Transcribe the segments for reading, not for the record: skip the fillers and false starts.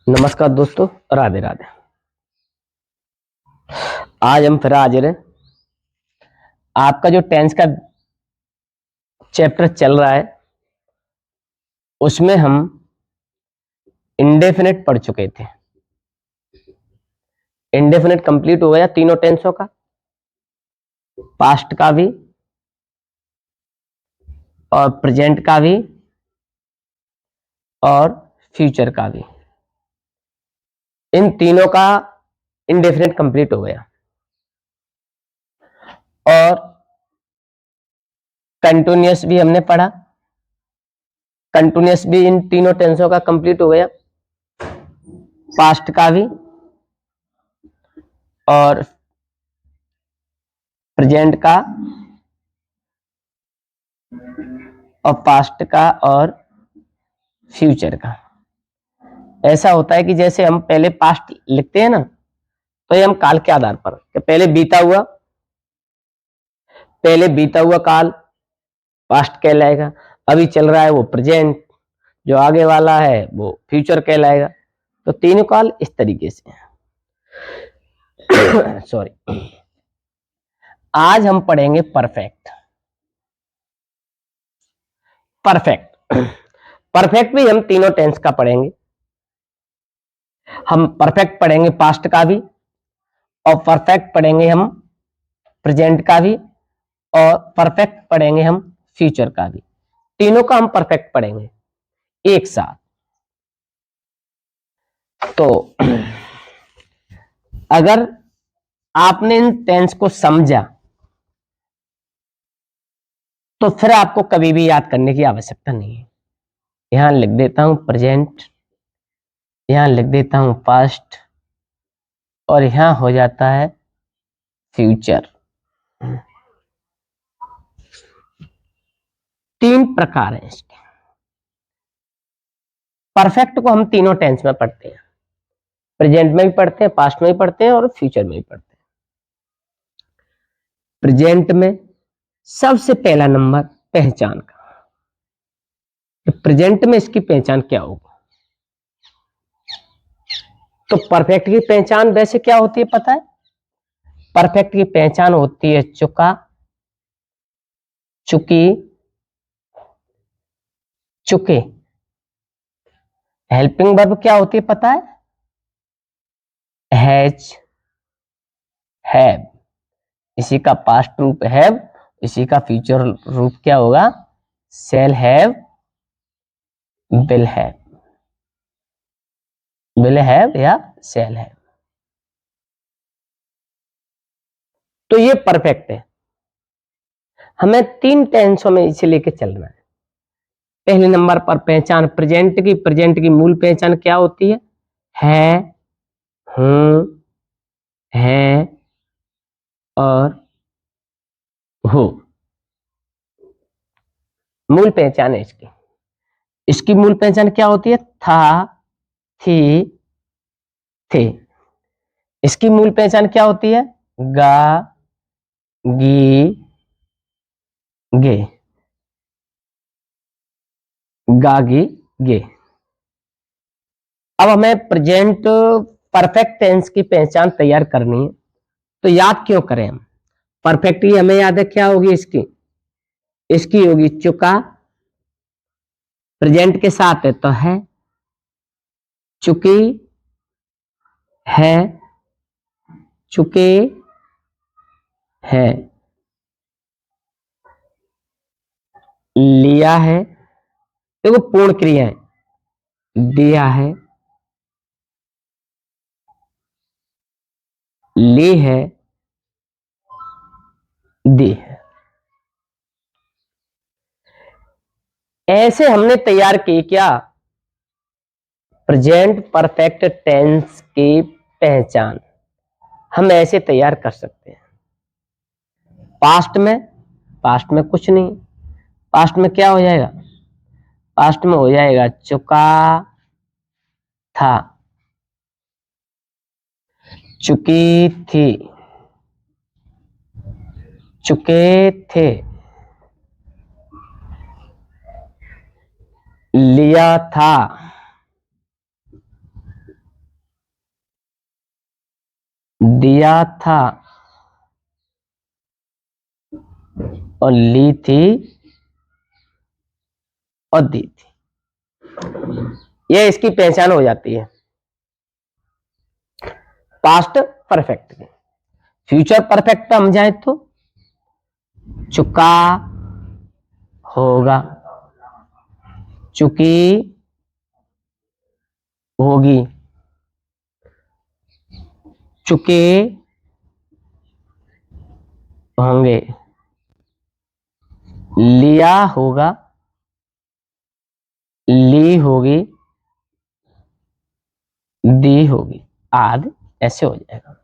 नमस्कार दोस्तों, राधे राधे। आज हम फिर हाजिर हैं। आपका जो टेंस का चैप्टर चल रहा है उसमें हम इंडेफिनिट पढ़ चुके थे। इंडेफिनिट कंप्लीट हो गया तीनों टेंसों का, पास्ट का भी और प्रेजेंट का भी और फ्यूचर का भी। इन तीनों का इंडेफिनिट कंप्लीट हो गया और कंटिन्यूअस भी हमने पढ़ा। कंटिन्यूअस भी इन तीनों टेंसों का कंप्लीट हो गया, पास्ट का भी और प्रेजेंट का और पास्ट का और फ्यूचर का। ऐसा होता है कि जैसे हम पहले पास्ट लिखते हैं ना, तो ये हम काल के आधार पर कि पहले बीता हुआ काल पास्ट कहलाएगा, अभी चल रहा है वो प्रेजेंट, जो आगे वाला है वो फ्यूचर कहलाएगा। तो तीनों काल इस तरीके से हैं। सॉरी। आज हम पढ़ेंगे परफेक्ट। परफेक्ट भी हम तीनों टेंस का पढ़ेंगे। हम परफेक्ट पढ़ेंगे पास्ट का भी और परफेक्ट पढ़ेंगे हम प्रेजेंट का भी और परफेक्ट पढ़ेंगे हम फ्यूचर का भी। तीनों का हम परफेक्ट पढ़ेंगे एक साथ। तो अगर आपने इन टेंस को समझा तो फिर आपको कभी भी याद करने की आवश्यकता नहीं है। यहां लिख देता हूं प्रेजेंट, यहां लिख देता हूं पास्ट और यहां हो जाता है फ्यूचर। तीन प्रकार हैं इसके। परफेक्ट को हम तीनों टेंस में पढ़ते हैं, प्रेजेंट में भी पढ़ते हैं, पास्ट में भी पढ़ते हैं और फ्यूचर में भी पढ़ते हैं। प्रेजेंट में सबसे पहला नंबर पहचान का। तो प्रेजेंट में इसकी पहचान क्या होगी? तो परफेक्ट की पहचान वैसे क्या होती है पता है? परफेक्ट की पहचान होती है चुका, चुकी, चुके। हेल्पिंग वर्ब क्या होती है पता है? Has, have. इसी का पास्ट रूप हैव, इसी का फ्यूचर रूप क्या होगा? Shall have, will have. Will have या शैल हैव। तो ये परफेक्ट है। हमें तीन टेंसों में इसे लेके चलना है। पहले नंबर पर पहचान प्रेजेंट की मूल पहचान क्या होती है? हूं, है और हो। मूल पहचान है इसकी। इसकी मूल पहचान क्या होती है? था, थी, थे। इसकी मूल पहचान क्या होती है? गा, गी, गे। गागी, गे। अब हमें प्रेजेंट परफेक्ट टेंस की पहचान तैयार करनी है, तो याद क्यों करें हम? परफेक्ट की हमें याद है क्या होगी इसकी? इसकी होगी चुका, प्रेजेंट के साथ है तो है, चुकी, है, चुके, है, लिया है। देखो पूर्ण क्रिया है, दिया है, ली है, दी है। ऐसे हमने तैयार की क्या? प्रेजेंट परफेक्ट टेंस की पहचान हम ऐसे तैयार कर सकते हैं। पास्ट में कुछ नहीं। पास्ट में क्या हो जाएगा? पास्ट में हो जाएगा चुका था, चुकी थी, चुके थे, लिया था, दिया था और ली थी और दी थी, ये इसकी पहचान हो जाती है पास्ट परफेक्ट की। फ्यूचर परफेक्ट पे हम जाए तो चुका होगा, चुकी होगी, चुके होंगे, लिया होगा, ली होगी, दी होगी, आदि ऐसे हो जाएगा।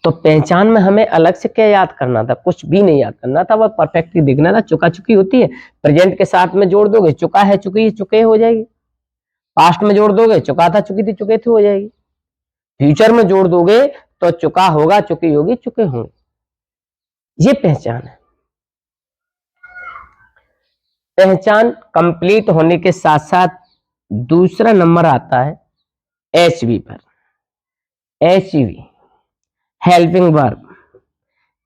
तो पहचान में हमें अलग से क्या याद करना था? कुछ भी नहीं याद करना था, वह परफेक्टली दिखना था। चुका चुकी होती है, प्रेजेंट के साथ में जोड़ दोगे चुका है चुकी है चुके हो जाएगी, पास्ट में जोड़ दोगे चुका था चुकी थी चुके थे हो जाएगी, फ्यूचर में जोड़ दोगे तो चुका होगा चुकी होगी चुके होंगे। ये पहचान है। पहचान कंप्लीट होने के साथ साथ दूसरा नंबर आता है एचवी पर। एचवी हेल्पिंग वर्ब,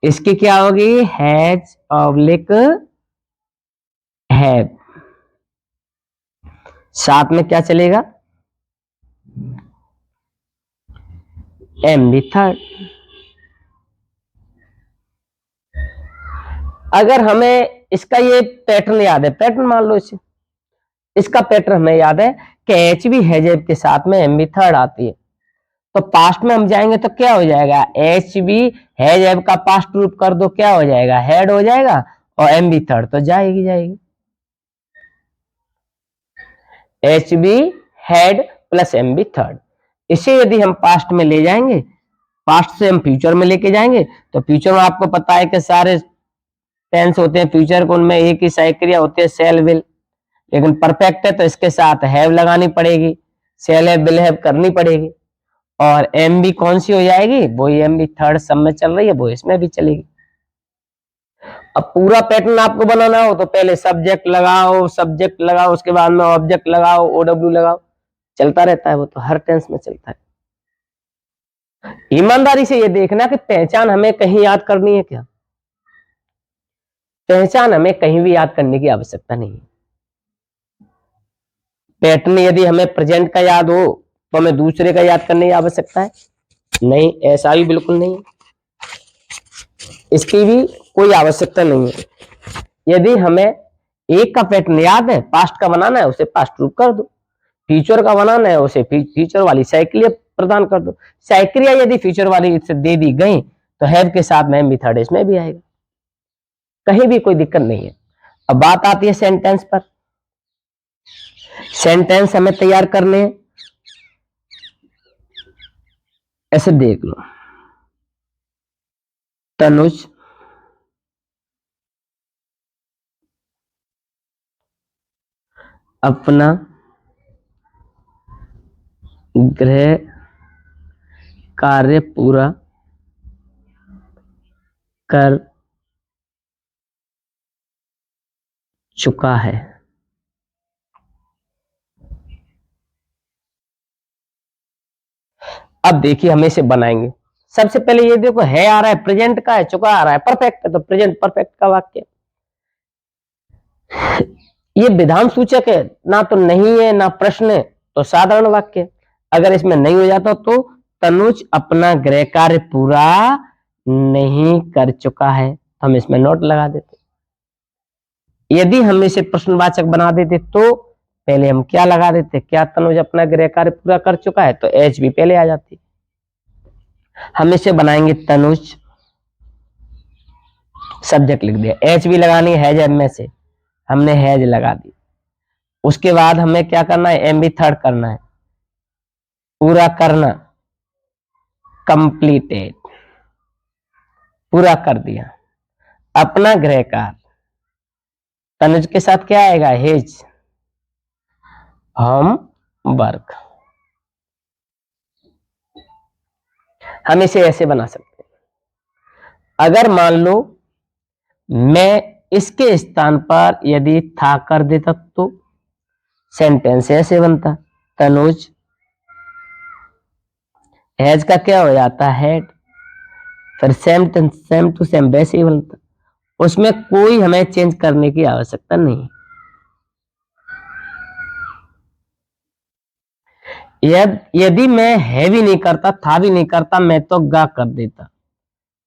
इसकी क्या होगी? हैज ऑब्लिक हैव, साथ में क्या चलेगा? M V third. अगर हमें इसका ये पैटर्न याद है, पैटर्न मान लो इसे, इसका पैटर्न हमें याद है कि एच बी हैज के साथ में एम बी थर्ड आती है, तो पास्ट में हम जाएंगे तो क्या हो जाएगा? एच बी हैज का पास्ट रूप कर दो, क्या हो जाएगा? हैड हो जाएगा, और एम बी थर्ड तो जाएगी जाएगी। H V had plus M V third, इसे यदि हम पास्ट में ले जाएंगे, पास्ट से हम फ्यूचर में लेके जाएंगे, तो फ्यूचर में आपको पता है कि सारे टेंस होते हैं फ्यूचर को, उनमें एक ही सहायक क्रिया होती है सेल विल, लेकिन परफेक्ट है तो इसके साथ हैव लगानी पड़ेगी, सेल हैव विल हैव करनी पड़ेगी, और एम बी कौन सी हो जाएगी? वही एम बी थर्ड सब में चल रही है, वो इसमें भी चलेगी। अब पूरा पैटर्न आपको बनाना हो तो पहले सब्जेक्ट लगाओ, उसके बाद में ऑब्जेक्ट लगाओ, ओडब्ल्यू लगाओ, चलता रहता है वो तो हर टेंस में चलता है। ईमानदारी से ये देखना कि पहचान हमें कहीं याद करनी है क्या? पहचान हमें कहीं भी याद करने की आवश्यकता नहीं है। पैटर्न यदि हमें प्रेजेंट का याद हो तो हमें दूसरे का याद करने की आवश्यकता है नहीं, ऐसा भी बिल्कुल नहीं, इसकी भी कोई आवश्यकता नहीं है। यदि हमें एक का पैटर्न याद है, पास्ट का बनाना है, उसे पास्ट रूप कर दो, फ्यूचर का बनाना है, उसे फ्यूचर वाली साइकिल प्रदान कर दो। साइकिल यदि फ्यूचर वाली से दे दी गई तो हैव के साथ में भी थर्ड इसमें भी आएगा, कहीं भी कोई दिक्कत नहीं है। अब बात आती है सेंटेंस पर। सेंटेंस हमें तैयार करने हैं, ऐसे देख लो, तनुज अपना गृह कार्य पूरा कर चुका है। अब देखिए हम इसे बनाएंगे। सबसे पहले ये देखो, है आ रहा है, प्रेजेंट का है, चुका आ रहा है, परफेक्ट है तो प्रेजेंट परफेक्ट का वाक्य। ये विधान सूचक है, ना तो नहीं है ना प्रश्न है, तो साधारण वाक्य। अगर इसमें नहीं हो जाता तो तनुज अपना गृह कार्य पूरा नहीं कर चुका है, तो हम इसमें नोट लगा देते। यदि हम इसे प्रश्नवाचक बना देते तो पहले हम क्या लगा देते? क्या तनुज अपना गृह कार्य पूरा कर चुका है? तो एच भी पहले आ जाती। हम इसे बनाएंगे तनुज, सब्जेक्ट लिख दिया, एच भी लगानी है हैज में से, हमने हैज लगा दी। उसके बाद हमें क्या करना है? एम बी थर्ड करना है, पूरा करना, कंप्लीटेड, पूरा कर दिया। अपना गृह कार्य, तनुज के साथ क्या आएगा? His home work. हम इसे ऐसे बना सकते हैं। अगर मान लो मैं इसके स्थान पर यदि था कर देता तो सेंटेंस ऐसे बनता, तनुज हैज का क्या हो जाता है हैड, फिर सेम टू सेम वैसे ही बनता, उसमें कोई हमें चेंज करने की आवश्यकता नहीं। यदि मैं है भी नहीं करता, था भी नहीं करता, मैं तो गा कर देता,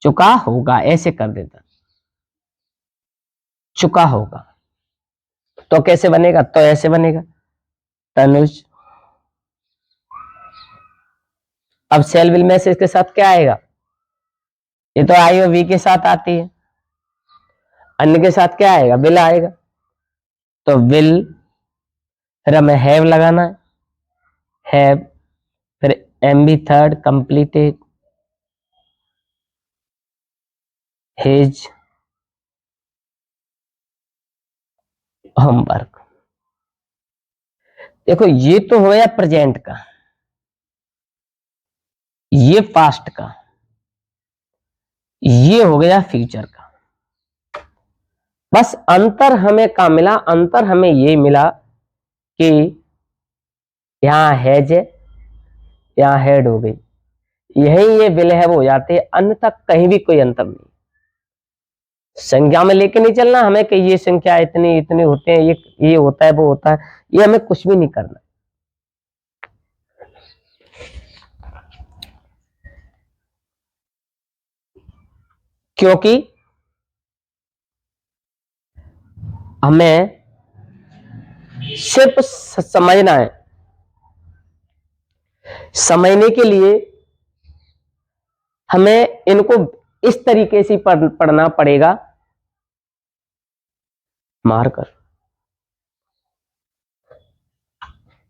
चुका होगा ऐसे कर देता, चुका होगा। तो कैसे बनेगा, तो ऐसे बनेगा तनुज। अब सेल विल में से इसके साथ क्या आएगा, ये तो आई और वी के साथ आती है, अन्य के साथ क्या आएगा, विल आएगा। तो विल, फिर हमें हैव लगाना है, हैव, फिर M V third completed his homework. देखो ये तो हो गया प्रेजेंट का, ये पास्ट का, ये हो गया फ्यूचर का। बस अंतर हमें क्या मिला, अंतर हमें ये मिला कि यहां हैज है, यहां हेड हो गई, यही ये विल हैव हो जाते, अन्यथा कहीं भी कोई अंतर नहीं। संज्ञा में लेके नहीं चलना हमें कि ये संख्या इतनी इतने होते हैं, ये होता है वो होता है, ये हमें कुछ भी नहीं करना। क्योंकि हमें सिर्फ समझना है, समझने के लिए हमें इनको इस तरीके से पढ़ना पड़ेगा, मारकर,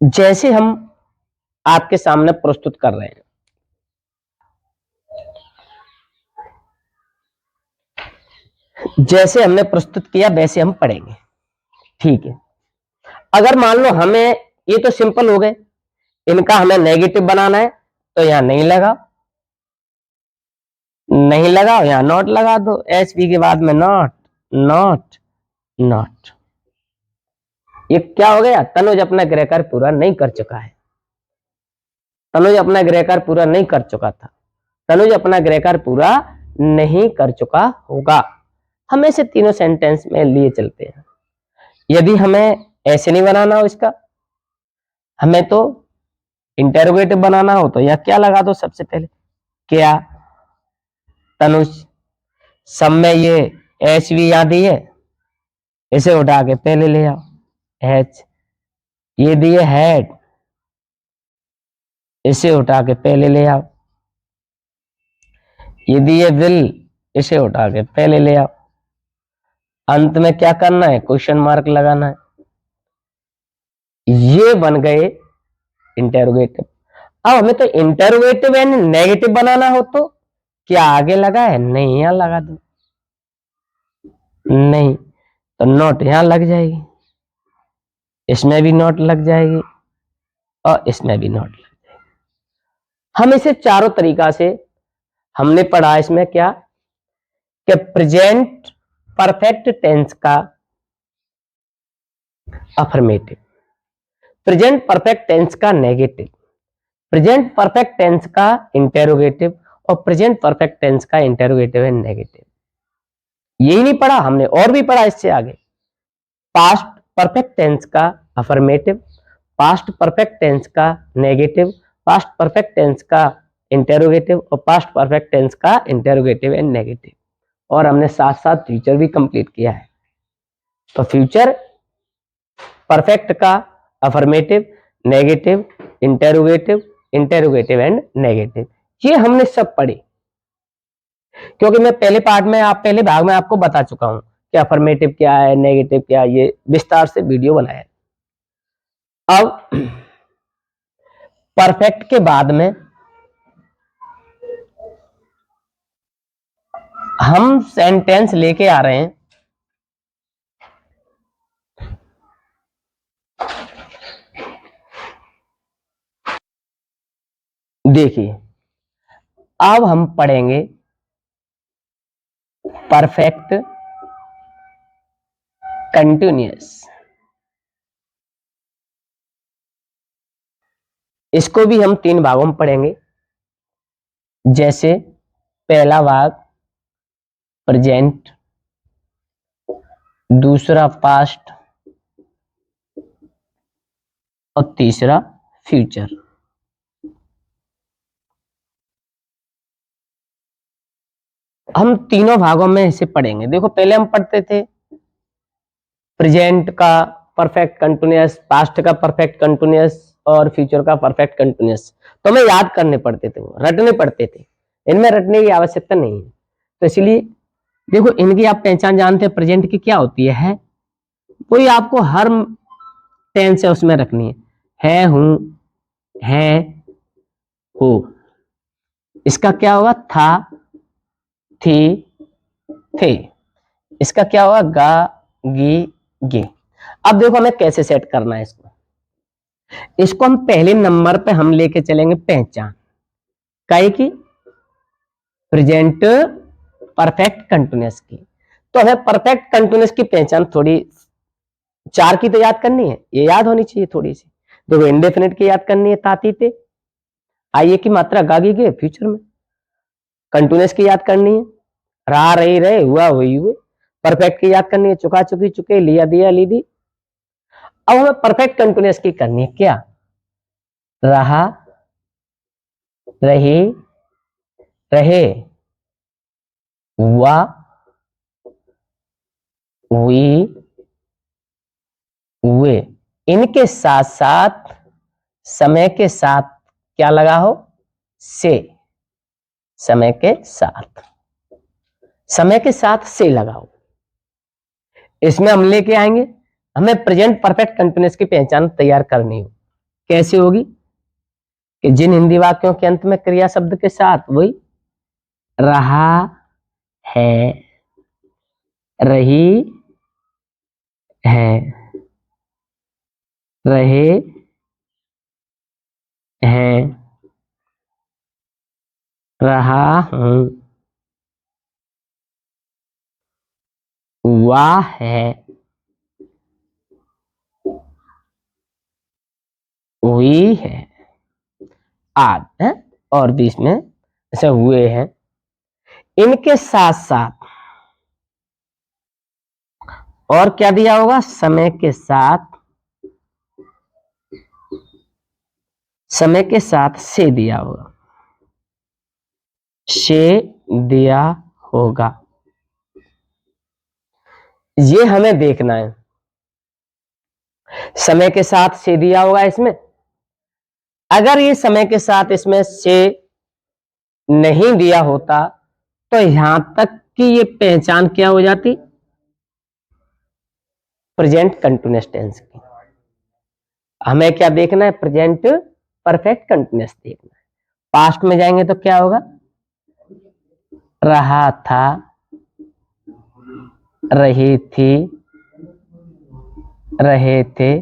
जैसे हम आपके सामने प्रस्तुत कर रहे हैं। जैसे हमने प्रस्तुत किया वैसे हम पढ़ेंगे, ठीक है। अगर मान लो हमें, ये तो सिंपल हो गए, इनका हमें नेगेटिव बनाना है, तो यहां नहीं लगा, नहीं लगाओ, यहां नॉट लगा दो, एच पी के बाद में नॉट, नॉट, नॉट। ये क्या हो गया, तनुज अपना गृह कार्य पूरा नहीं कर चुका है, तनुज अपना गृह कार्य पूरा नहीं कर चुका था, तनुज अपना गृह कार्य पूरा नहीं कर चुका होगा। हम ऐसे तीनों सेंटेंस में लिए चलते हैं। यदि हमें ऐसे नहीं बनाना हो इसका, हमें तो इंटेरोगेटिव बनाना हो, तो यह क्या लगा दो सबसे पहले, क्या तनुज, सब में ये एच भी यहां दी है, इसे उठा के पहले ले आओ, एच, ये दिए हेड, इसे उठा के पहले ले आओ, ये दिए विल, इसे उठा के पहले ले आओ, अंत में क्या करना है, क्वेश्चन मार्क लगाना है। ये बन गए इंटेरोगेटिव। अब हमें तो इंटेरोगेटिव एंड नेगेटिव बनाना हो, तो क्या आगे लगा है, नहीं, यहां लगा दो, नहीं, तो नोट यहां लग जाएगी, इसमें भी नोट लग जाएगी, और इसमें भी नोट लग जाएगी। हम इसे चारों तरीका से हमने पढ़ा, इसमें क्या कि प्रेजेंट परफेक्ट टेंस का अफर्मेटिव, प्रेजेंट परफेक्ट टेंस का नेगेटिव, प्रेजेंट परफेक्ट टेंस का इंटेरोगेटिव, और प्रेजेंट परफेक्ट टेंस का इंटेरोगेटिव एंड नेगेटिव। यही नहीं पढ़ा हमने, और भी पढ़ा इससे आगे, पास्ट परफेक्ट टेंस का अफर्मेटिव, पास्ट परफेक्ट टेंस का नेगेटिव, पास्ट परफेक्ट टेंस का इंटेरोगेटिव, और पास्ट परफेक्ट टेंस का इंटेरोगेटिव एंड नेगेटिव। और हमने साथ साथ फ्यूचर भी कंप्लीट किया है। तो फ्यूचर परफेक्ट का affirmative, negative, interrogative, interrogative and negative, ये हमने सब पढ़े। क्योंकि मैं पहले पार्ट में, पहले भाग में आपको बता चुका हूं कि अफर्मेटिव क्या है, नेगेटिव क्या है, ये विस्तार से वीडियो बनाया है। अब परफेक्ट के बाद में हम सेंटेंस लेके आ रहे हैं, देखिए अब हम पढ़ेंगे परफेक्ट कंटिन्यूअस। इसको भी हम 3 भागों में पढ़ेंगे। जैसे पहला भाग प्रेजेंट, दूसरा पास्ट और तीसरा फ्यूचर। हम तीनों भागों में इसे पढ़ेंगे। देखो पहले हम पढ़ते थे प्रेजेंट का परफेक्ट कंटिन्यूअस, पास्ट का परफेक्ट कंटिन्यूअस और फ्यूचर का परफेक्ट कंटिन्यूअस। तो हमें याद करने पड़ते थे, वो रटने पड़ते थे। इनमें रटने की आवश्यकता नहीं है। तो इसलिए देखो इनकी आप पहचान जानते हैं, प्रेजेंट की क्या होती है वही आपको हर टेंस है उसमें रखनी है हूं, है, हो। इसका क्या होगा, था, थी, थे। इसका क्या होगा, गा, गी, गे। अब देखो हमें कैसे सेट करना है इसको। इसको हम पहले नंबर पे हम लेके चलेंगे पहचान काहे की, प्रेजेंट परफेक्ट कंटिन्यूअस की। तो हमें परफेक्ट कंटिन्यूअस की पहचान थोड़ी चार की तो याद करनी है, ये याद होनी चाहिए थोड़ी सी। देखो इंडेफिनिट की याद करनी है, ताती ते, आइए की मात्रा गागी के फ्यूचर में। कंटिन्यूअस की याद करनी है, रहा रही रहे, हुआ हुई हुए। परफेक्ट की याद करनी है, चुका चुकी चुके, लिया दिया ली दी। अब हमें परफेक्ट कंटिन्यूअस की करनी है, क्या, रहा, रही, रहे, हुआ, हुई, हुए। इनके साथ साथ समय के साथ क्या लगा हो, से। समय के साथ, समय के साथ से लगाओ। इसमें हम लेके आएंगे, हमें प्रेजेंट परफेक्ट कंटिन्यूअस की पहचान तैयार करनी हो। कैसे होगी कि जिन हिंदी वाक्यों के अंत में क्रिया शब्द के साथ वही रहा है, रही है, रहे हैं, रहा हूं, हुआ है, हुई है, आज है और बीच में ऐसे हुए हैं। इनके साथ साथ और क्या दिया होगा, समय के साथ, समय के साथ से दिया होगा, से दिया होगा। ये हमें देखना है, समय के साथ से दिया होगा इसमें। अगर ये समय के साथ इसमें से नहीं दिया होता तो यहां तक कि ये पहचान क्या हो जाती, प्रेजेंट कंटिन्यूअस टेंस की। हमें क्या देखना है, प्रेजेंट परफेक्ट कंटिन्यूअस देखना है। पास्ट में जाएंगे तो क्या होगा, रहा था, रही थी, रहे थे,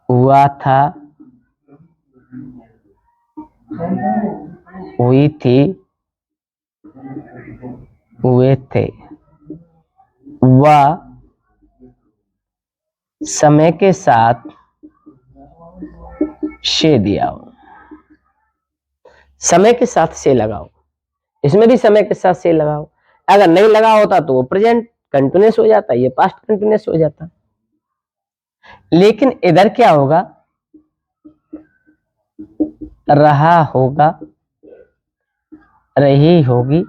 हुआ था, हुई थी, हुए थे। वह समय के साथ से दिया हो, समय के साथ से लगाओ। इसमें भी समय के साथ से लगाओ। अगर नहीं लगा होता तो वो प्रेजेंट कंटिन्यूअस हो जाता, ये पास्ट कंटिन्यूअस हो जाता। लेकिन इधर क्या होगा, रहा होगा, रही होगी,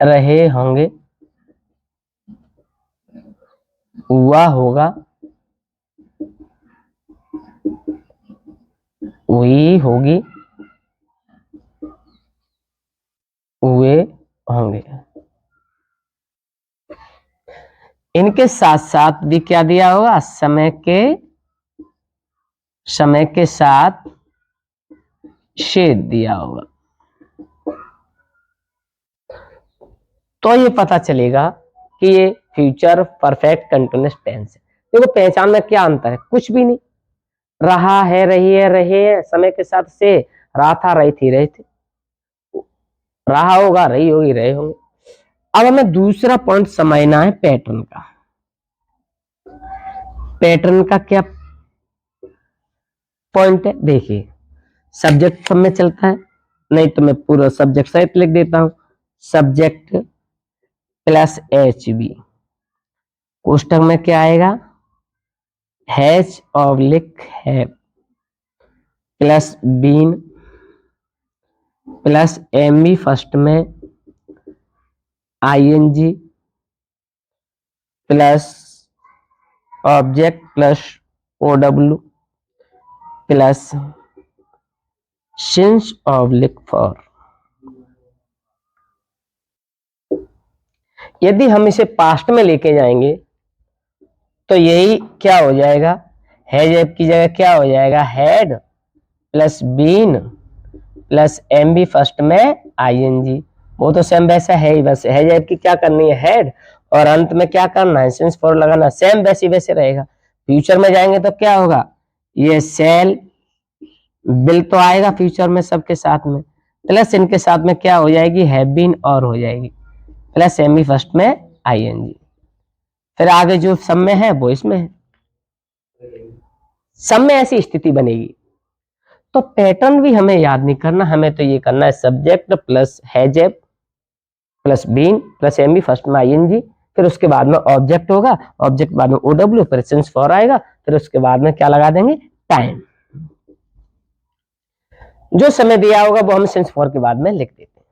रहे होंगे, हुआ होगा, हुई होगी, हुए होंगे। इनके साथ साथ भी क्या दिया होगा, समय के साथ से दिया होगा। तो ये पता चलेगा कि ये फ्यूचर परफेक्ट कंटिन्यूअस टेंस है। देखो पहचान में क्या अंतर है, कुछ भी नहीं। रहा है, रही है, रहे हैं, समय के साथ से, रहा था, रही थी, रहे थे, रहा होगा, रही होगी, रहे होंगे। अब हमें दूसरा पॉइंट समझना है पैटर्न का। पैटर्न का क्या, पॉइंट है। देखिए सब्जेक्ट सब में चलता है, नहीं तो मैं पूरा सब्जेक्ट सहित लिख देता हूं, सब्जेक्ट प्लस एच बी, कोष्टक में क्या आएगा, हैज ऑब्लिक है plus been plus M B first में ING plus object plus OW plus since oblique for. यदि हम इसे पास्ट में लेके जाएंगे तो यही क्या हो जाएगा, हैज की जगह क्या हो जाएगा, had plus been plus M B first में आईएनजी, वो तो सेम वैसा है ही, बस हैज की क्या करनी है, हैड, और अंत में क्या करना है, सिंस फॉर लगाना, सेम वैसे वैसे रहेगा। फ्यूचर में जाएंगे तो क्या होगा, ये सेल बिल तो आएगा फ्यूचर में सबके साथ में, प्लस इनके साथ में क्या हो जाएगी, हैव बीन और हो जाएगी, प्लस एम बी फर्स्ट में आईएनजी, फिर आगे जो सब में है वो इसमें है, सब में ऐसी स्थिति बनेगी। तो पैटर्न भी हमें याद नहीं करना, हमें तो ये करना है subject plus has plus been plus M B first में आईएनजी, फिर उसके बाद में ऑब्जेक्ट होगा, ऑब्जेक्ट बाद में ओडब्ल्यू, फिर सिंस फॉर आएगा, फिर उसके बाद में क्या लगा देंगे, टाइम। जो समय दिया होगा वो हम सिंस फॉर के बाद में लिख देते हैं।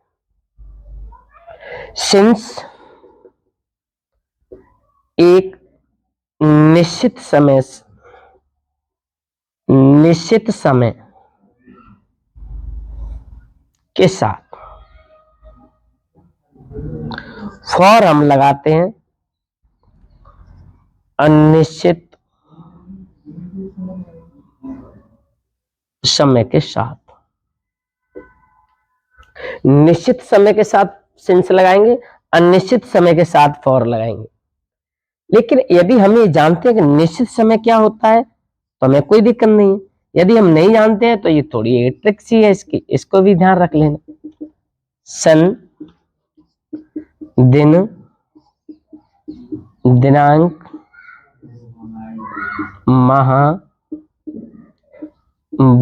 सिंस एक निश्चित समय के साथ फॉर हम लगाते हैं अनिश्चित समय के साथ, निश्चित समय के साथ सिंस लगाएंगे, अनिश्चित समय के साथ फॉर लगाएंगे। लेकिन यदि हम ये जानते हैं कि निश्चित समय क्या होता है तो हमें कोई दिक्कत नहीं है, यदि हम नहीं जानते हैं तो ये थोड़ी ट्रिक सी है इसकी, इसको भी ध्यान रख लेना। सन, दिन, दिनांक, माह,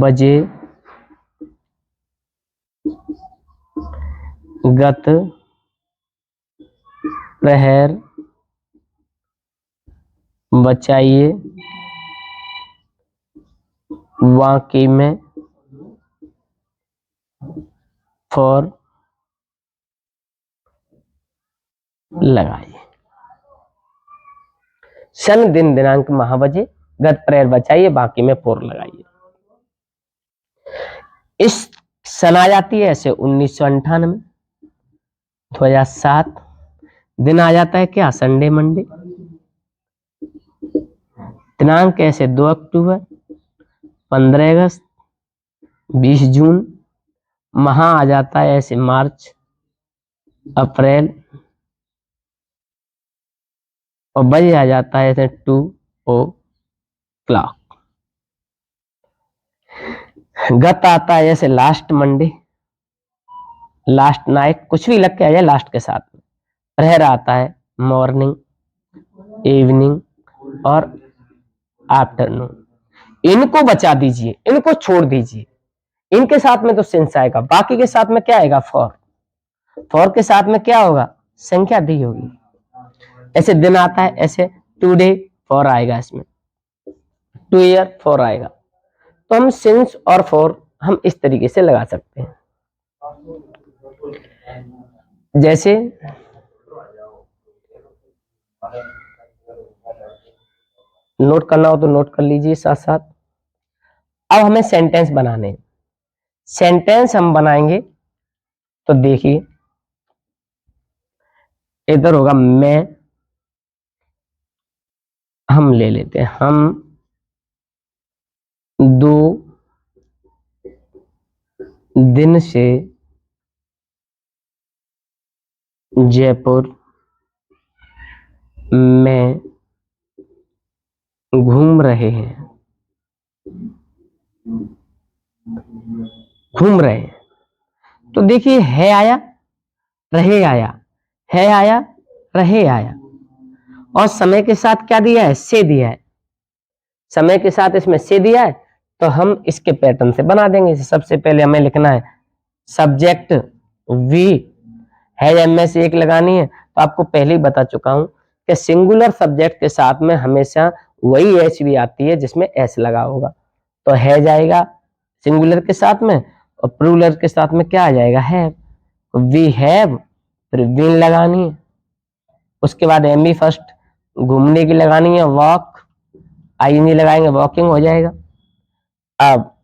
बजे, गत, प्रहर, बचाइए, वाकई में, फॉर लगाइए। सन, दिन, दिनांक, माह, बजे, गत, प्रहर, बचाइए, बाकी में फॉर लगाइए। इस सन आ जाती है ऐसे 1998, 2007, दिन आ जाता है क्या, संडे मंडे, दिनांक ऐसे 2 अक्टूबर, 15 अगस्त, 20 जून, माह आ जाता है ऐसे मार्च, अप्रैल, और बजे आ जाता है ऐसे 2 o'clock। गत आता है जैसे लास्ट मंडे, लास्ट नाइट, कुछ भी लग के आ जाए लास्ट के साथ में। प्रहर आता है मॉर्निंग, इवनिंग और आफ्टरनून। इनको बचा दीजिए, इनको छोड़ दीजिए, इनके साथ में तो सिंस आएगा, बाकी के साथ में क्या आएगा, फॉर। फॉर के साथ में क्या होगा, संख्या दी होगी। ऐसे दिन आता है ऐसे टुडे, फॉर आएगा इसमें, टू ईयर, फॉर आएगा। तो हम सिंस और फॉर हम इस तरीके से लगा सकते हैं। जैसे नोट करना हो तो नोट कर लीजिए साथ साथ। अब हमें सेंटेंस बनाने, सेंटेंस हम बनाएंगे तो देखिए इधर होगा मैं, हम ले लेते हैं, हम 2 दिन से जयपुर में घूम रहे हैं, घूम रहे हैं। तो देखिए है आया, रहे आया, है आया, रहे आया, और समय के साथ क्या दिया है, से दिया है। समय के साथ इसमें से दिया है, तो हम इसके पैटर्न से बना देंगे। सबसे पहले हमें लिखना है सब्जेक्ट वी है, एम से एक लगानी है। तो आपको पहले ही बता चुका हूं कि सिंगुलर सब्जेक्ट के साथ में हमेशा वही एच भी आती है जिसमें एस लगा होगा। तो है जाएगा सिंगुलर के साथ में, और प्लूरल के साथ में क्या आ जाएगा, हैव। वी हैव, फिर बीन लगानी है। उसके बाद एम बी फर्स्ट घूमने की लगानी है, वॉक, आईएनजी लगाएंगे, वॉकिंग हो जाएगा। अब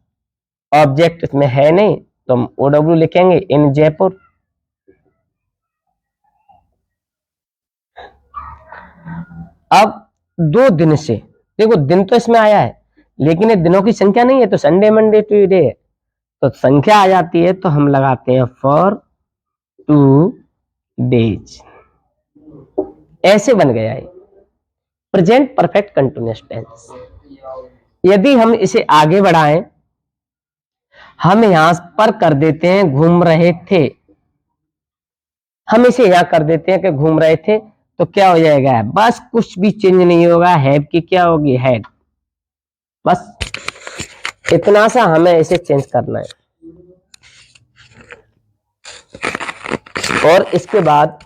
ऑब्जेक्ट इसमें है नहीं तो हम ओडब्ल्यू लिखेंगे, इन जयपुर। अब 2 दिन से, देखो दिन तो इसमें आया है लेकिन ये दिनों की संख्या नहीं है, तो संडे मंडे ट्यूसडे है, तो संख्या आ जाती है तो हम लगाते हैं फॉर 2 डेज। ऐसे बन गया है प्रेजेंट परफेक्ट कंटिन्यूअस टेंस। यदि हम इसे आगे बढ़ाएं, हम यहां पर कर देते हैं घूम रहे थे, हम इसे यहां कर देते हैं कि घूम रहे थे, तो क्या हो जाएगा, बस कुछ भी चेंज नहीं होगा, हैव की क्या होगी, हैड। बस इतना सा हमें इसे चेंज करना है। और इसके बाद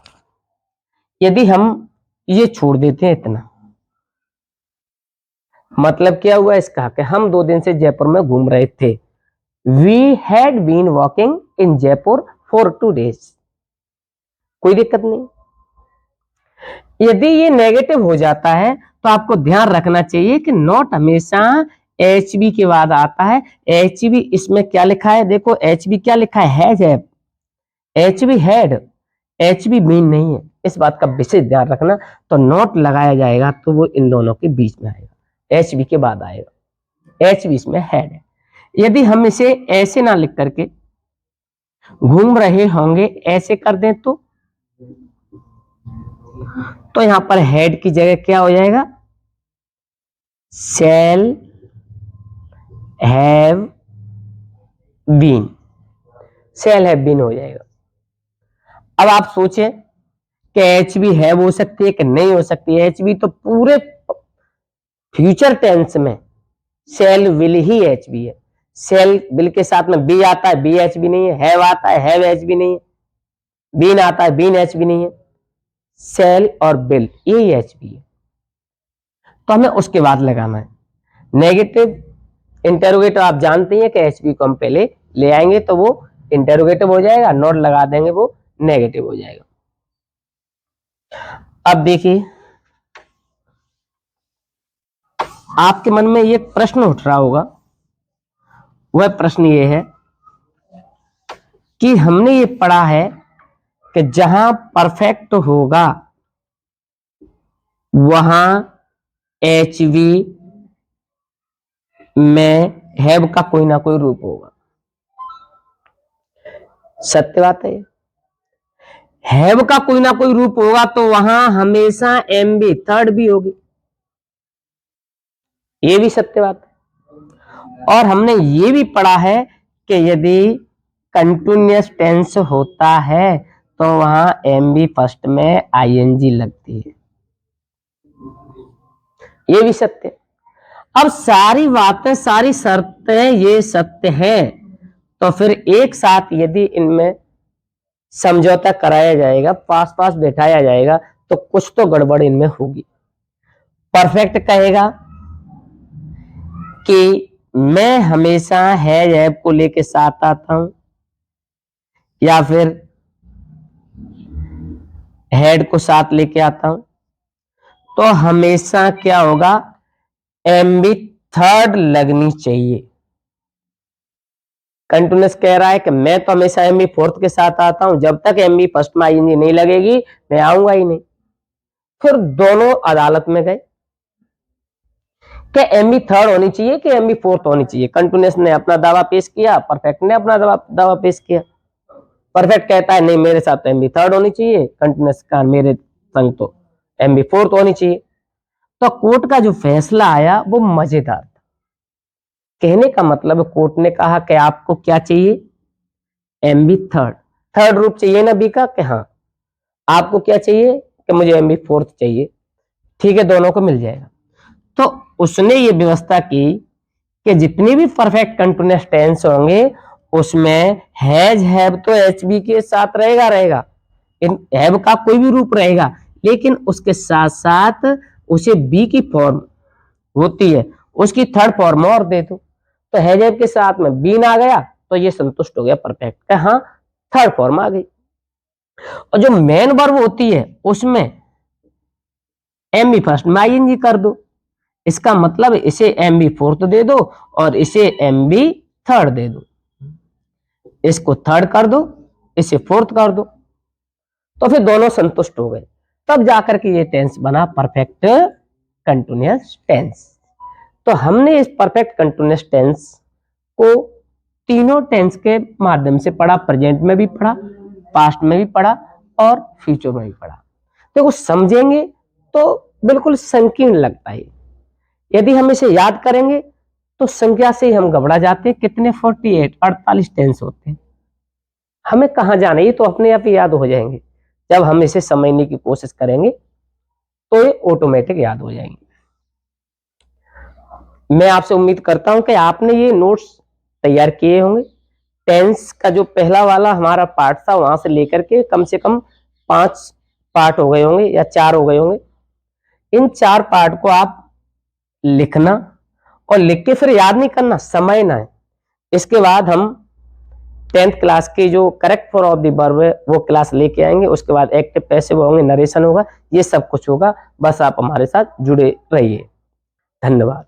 यदि हम ये छोड़ देते हैं इतना, मतलब क्या हुआ इसका कि हम 2 दिन से जयपुर में घूम रहे थे। We had been walking in Jaipur for 2 days. कोई दिक्कत नहीं। यदि ये नेगेटिव हो जाता है तो आपको ध्यान रखना चाहिए कि नॉट हमेशा एच बी के बाद आता है। एच बी इसमें क्या लिखा है, देखो एच बी क्या लिखा है, have. H V had, H V been नहीं है, इस बात का विशेष ध्यान रखना। तो नॉट लगाया जाएगा तो वो इन दोनों के बीच में आएगा, एच बी के बाद आएगा, एच बी इसमें हैड है। यदि हम इसे ऐसे ना लिख करके घूम रहे होंगे ऐसे कर दें तो यहां पर हेड की जगह क्या हो जाएगा, shall have been, shall have been हो जाएगा। अब आप सोचें कि एच बी हैव हो सकती है कि नहीं हो सकती है। एच बी तो पूरे फ्यूचर टेंस में शैल विल ही एच बी है। शैल विल के साथ में बी आता है, बी एच बी नहीं है। हैव आता है, हैव एच बी नहीं है। बीन आता है, बीन एच बी नहीं है। शैल और विल यही एच बी है, तो हमें उसके बाद लगाना है नेगेटिव इंटेरोगेटिव। आप जानते हैं कि एच बी को हम पहले ले आएंगे तो वो इंटेरोगेटिव हो जाएगा, नॉट लगा देंगे वो नेगेटिव हो जाएगा। अब देखिए आपके मन में ये प्रश्न उठ रहा होगा, वह प्रश्न ये है कि हमने ये पढ़ा है कि जहां परफेक्ट होगा वहां एच बी में हैव का कोई ना कोई रूप होगा। सत्य बात है, हैव का कोई ना कोई रूप होगा तो वहां हमेशा एम बी थर्ड भी होगी, ये भी सत्य बात है। और हमने ये भी पढ़ा है कि यदि कंटिन्यूअस टेंस होता है तो वहां एम बी फर्स्ट में आईएनजी लगती है, ये भी सत्य। अब सारी बातें, सारी शर्तें ये सत्य है, तो फिर एक साथ यदि इनमें समझौता कराया जाएगा, पास पास बैठाया जाएगा, तो कुछ तो गड़बड़ इनमें होगी। परफेक्ट कहेगा कि मैं हमेशा हैज हैव को लेके साथ आता हूं, या फिर हेड को साथ लेके आता हूं, तो हमेशा क्या होगा, एम बी थर्ड लगनी चाहिए। कंटिन्यूअस कह रहा है कि मैं तो हमेशा एम बी फोर्थ के साथ आता हूं, जब तक एम बी फर्स्ट में आईएनजी नहीं लगेगी मैं आऊंगा ही नहीं। फिर दोनों अदालत में गए कि एम बी थर्ड होनी चाहिए कि एम बी फोर्थ होनी चाहिए। कंटिन्यूअस ने अपना दावा पेश किया, परफेक्ट ने अपना दावा पेश किया। परफेक्ट कहता है नहीं मेरे साथ तो एम बी थर्ड होनी चाहिए, कंटिन्यूअस का मेरे संग तो एम बी फोर्थ होनी चाहिए। तो कोर्ट का जो फैसला आया वो मजेदार था। कहने का मतलब कोर्ट ने कहा कि आपको क्या चाहिए, एम बी थर्ड, थर्ड रूप चाहिए ना बी का, कि हाँ आपको क्या चाहिए कि मुझे एम बी फोर्थ चाहिए, ठीक है दोनों को मिल जाएगा। तो उसने ये व्यवस्था की कि जितनी भी परफेक्ट कंटिन्यूअस टेंस होंगे उसमें हैज हैव तो एच बी के साथ रहेगा, इन हैव का कोई भी रूप रहेगा, लेकिन उसके साथ साथ उसे बी की फॉर्म होती है, उसकी थर्ड फॉर्म और दे दो, तो हैज हैव के साथ में बीन आ गया तो ये संतुष्ट हो गया परफेक्ट, हाँ थर्ड फॉर्म आ गई। और जो मेन वर्ब होती है उसमें एम बी फर्स्ट में आईएनजी कर दो, इसका मतलब इसे एम बी फोर्थ दे दो और इसे एम बी थर्ड दे दो, इसको थर्ड कर दो, इसे फोर्थ कर दो, तो फिर दोनों संतुष्ट हो गए, तब जाकर के ये टेंस बना परफेक्ट कंटिन्यूअस टेंस। तो हमने इस परफेक्ट कंटिन्यूअस टेंस को तीनों टेंस के माध्यम से पढ़ा, प्रेजेंट में भी पढ़ा, पास्ट में भी पढ़ा और फ्यूचर में भी पढ़ा। देखो समझेंगे तो बिल्कुल संकीर्ण लगता है, यदि हम इसे याद करेंगे तो संख्या से ही हम घबरा जाते हैं, कितने 48 टेंस होते हैं, हमें कहां जाना, ये तो अपने आप ही याद हो जाएंगे, जब हम इसे समझने की कोशिश करेंगे तो ये ऑटोमेटिक याद हो जाएंगे। मैं आपसे उम्मीद करता हूं कि आपने ये नोट्स तैयार किए होंगे, टेंस का जो पहला वाला हमारा पार्ट था वहां से लेकर के कम से कम 5 पार्ट हो गए होंगे या 4 हो गए होंगे, इन 4 पार्ट को आप लिखना और लिख के फिर याद नहीं करना, समझना है। इसके बाद हम 10th क्लास की जो correct form of the verb है वो क्लास लेके आएंगे, उसके बाद एक्टिव पैसिव होंगे, नरेशन होगा, ये सब कुछ होगा, बस आप हमारे साथ जुड़े रहिए। धन्यवाद।